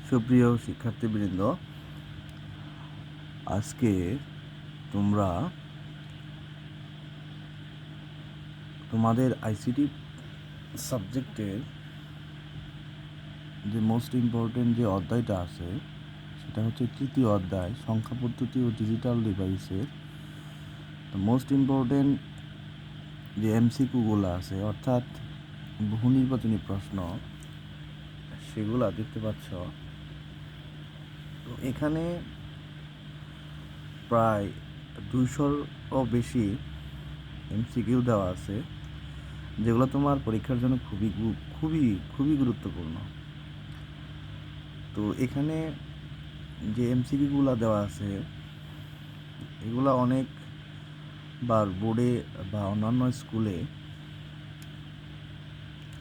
সুপ্রিয় শিক্ষার্থীবৃন্দ, আজকে তোমরা তোমাদের আইসিটি সাবজেক্টের যে মোস্ট ইম্পর্টেন্ট যে অধ্যায়টা আছে সেটা হচ্ছে তৃতীয় অধ্যায়, সংখ্যা পদ্ধতি ও ডিজিটাল ডিভাইসের মোস্ট ইম্পর্টেন্ট যে এমসিকিউগুলো আছে, অর্থাৎ বহু নির্বাচনী প্রশ্ন, সেগুলা দেখতে পাচ্ছ। তো এখানে প্রায় 200ও বেশি এমসিকিউ দেওয়া আছে, যেগুলো তোমার পরীক্ষার জন্য খুবই খুবই খুবই গুরুত্বপূর্ণ। তো এখানে যে এমসিকিউগুলো দেওয়া আছে এগুলো অনেকবার বোর্ডে বা অন্যান্য স্কুলে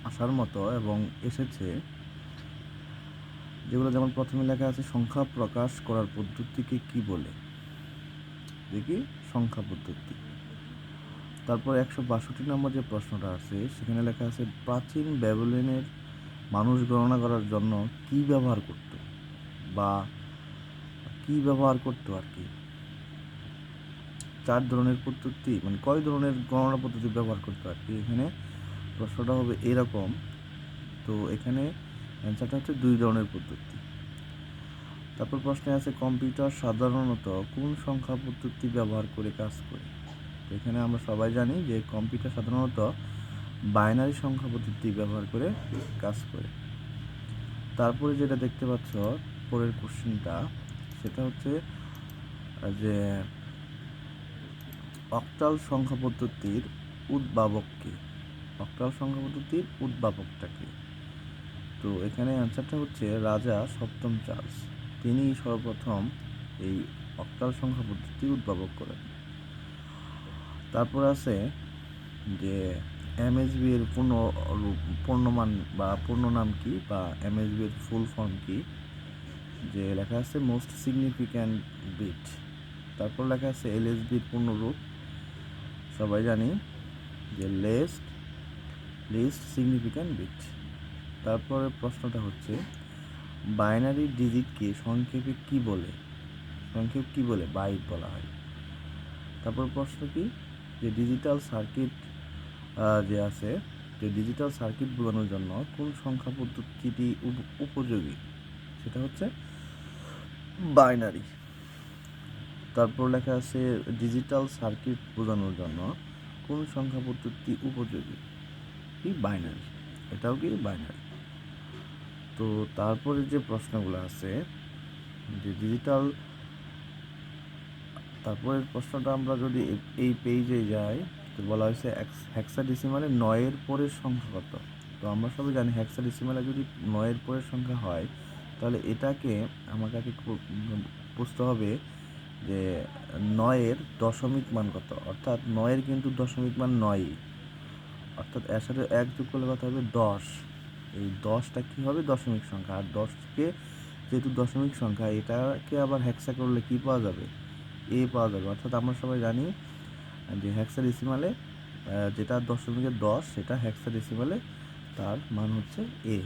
আসার মতো এবং এসেছে, যেগুলো যেমন প্রথমে লেখা আছে সংখ্যা প্রকাশ করার পদ্ধতিকে কি বলে। দেখি, সংখ্যা পদ্ধতি। তারপর 162 নম্বর যে প্রশ্নটা আছে সেখানে লেখা আছে প্রাচীন ব্যাবিলনের মানুষ গণনা করার জন্য কি ব্যবহার করত বা কি ব্যবহার করতো আর কি। 4 ধরনের পদ্ধতি, মানে কয় ধরনের গণনা পদ্ধতি ব্যবহার করতো আর কি। এখানে প্রশ্নটা হবে এরকম। তো এখানে অ্যান্সারটা হচ্ছে 2 ধরনের পদ্ধতি। তারপর প্রশ্নে আছে কম্পিউটার সাধারণত কোন সংখ্যা পদ্ধতি ব্যবহার করে কাজ করে। তো এখানে আমরা সবাই জানি যে কম্পিউটার সাধারণত বাইনারি সংখ্যা পদ্ধতি ব্যবহার করে কাজ করে। তারপরে যেটা দেখতে পাচ্ছ পরের কোশ্চেনটা, সেটা হচ্ছে যে অক্টাল সংখ্যা পদ্ধতির উদ্ভাবক কে। অক্টাল সংখ্যা পদ্ধতির উদ্ভাবকটা কে? তো এখানে অ্যান্সারটা হচ্ছে রাজা সপ্তম চার্লস। তিনি সর্বপ্রথম এই অক্টাল সংখ্যা পদ্ধতির উদ্ভাবক করেন। তারপর আছে যে এমএসবি এর পূর্ণমান বা পূর্ণ নাম কি, বা এমএসবি এর ফুল ফর্ম কি। যে লেখা আছে মোস্ট সিগনিফিক্যান্ট বিট। তারপর লেখা আছে এলএসবির পূর্ণরূপ, সবাই জানি যে লিস্ট সিগনিফিক্যান্ট বিট। তারপরে প্রশ্নটা হচ্ছে বাইনারি ডিজিটকে সংক্ষেপে কি বলে? সংক্ষেপ কি বলে? বাইট বলা হয়। তারপর প্রশ্ন কি, যে ডিজিটাল সার্কিট যে আছে, যে ডিজিটাল সার্কিট বোঝানোর জন্য কোন সংখ্যা পদ্ধতিটি উপযোগী? সেটা হচ্ছে বাইনারি। তারপর লেখা আছে ডিজিটাল সার্কিট বোঝানোর জন্য কোন সংখ্যা পদ্ধতি উপযোগী? কি? বাইনারি। এটাও কি? বাইনারি। তো তারপরে যে প্রশ্নগুলো আছে যে ডিজিটাল, তারপরের প্রশ্নটা আমরা যদি এই পেজে যাই তো বলা হয়েছে হেক্সাডেসিমালে 9-এর পরের সংখ্যা কত। তো আমরা সবাই জানি হেক্সাডেসিমালে যদি 9-এর পরের সংখ্যা হয় তাহলে এটাকে আমাকে বুঝতে হবে যে 9-এর দশমিক মান কত। অর্থাৎ 9-এর কিন্তু দশমিক মান 9, অর্থাৎ এর সাথে 1 যোগ করলে কত হবে? 10। এই 10টা কী হবে? দশমিক সংখ্যা। আর 10কে যেহেতু দশমিক সংখ্যা, এটাকে আবার হেক্সা করলে কি পাওয়া যাবে? এ পাওয়া যাবে। অর্থাৎ আমরা সবাই জানি যে হেক্সাডেসিমালে যেটা দশমিকের 10 সেটা হেক্সাডেসিমালে তার মান হচ্ছে এ।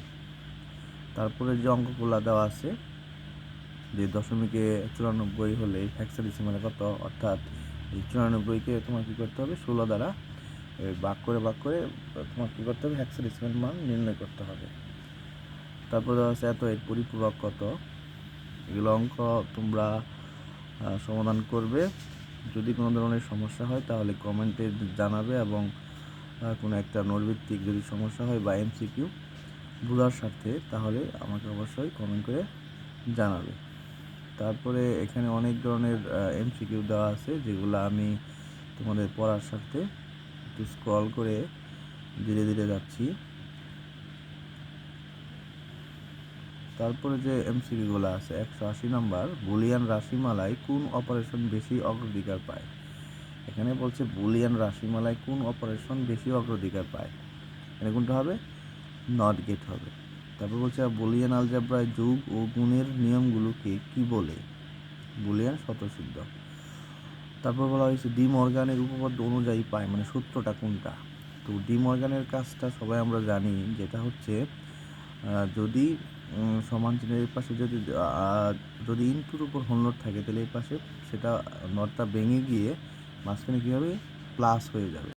তারপরে যে অঙ্কগুলো দেওয়া আছে যে দশমিকে 94 হলে হেক্সাডেসিমালে কত, অর্থাৎ এই 94কে তোমার কী করতে হবে? 16 দ্বারা ভাগ করে তোমার কী করতে হবে? হেক্সাডেসিমাল মান নির্ণয় করতে হবে। তারপর দেওয়া আছে এত এর পরিপূরক কত। এগুলো অঙ্ক তোমরা সমাধান করবে। যদি কোনো ধরনের সমস্যা হয় তাহলে কমেন্টে জানাবে, এবং কোনো একটা নোটভিত্তিক যদি সমস্যা হয় বা এমসিকিউ বোঝার স্বার্থে তাহলে আমাকে অবশ্যই কমেন্ট করে জানাবে। তারপরে এখানে অনেক ধরনের এমসিকিউ দেওয়া আছে, যেগুলো আমি তোমাদের পড়ার স্বার্থে একটু স্ক্রল করে ধীরে ধীরে যাচ্ছি। তারপরে যে এমসিকিউগুলো আছে 180 নম্বর, বুলিয়ান রাশিমালায় কোন অপারেশন বেশি অগ্রাধিকার পায়? এখানে বলছে বুলিয়ান রাশিমালায় কোন অপারেশন বেশি অগ্রাধিকার পায়। এখানে কোনটা হবে? নট গেট হবে। তারপর বলছে বুলিয়ান আলজেব্রায় যোগ ও গুণের নিয়মগুলোকে কি বলে? বুলিয়ান স্বতঃসিদ্ধ। তারপর বলা হয়েছে ডি মর্গানের উপপাদ্য অনুযায়ী পায়, মানে সূত্রটা কোনটা? তো ডি মর্গানের কাজটা সবাই আমরা জানি, যেটা হচ্ছে যদি সমান চিহ্নের এই পাশে যদি ইনটুর উপর হোল নোট থাকে, তাহলে এই পাশে সেটা নটটা ভেঙে গিয়ে মাঝখানে কী হবে, প্লাস হয়ে যাবে।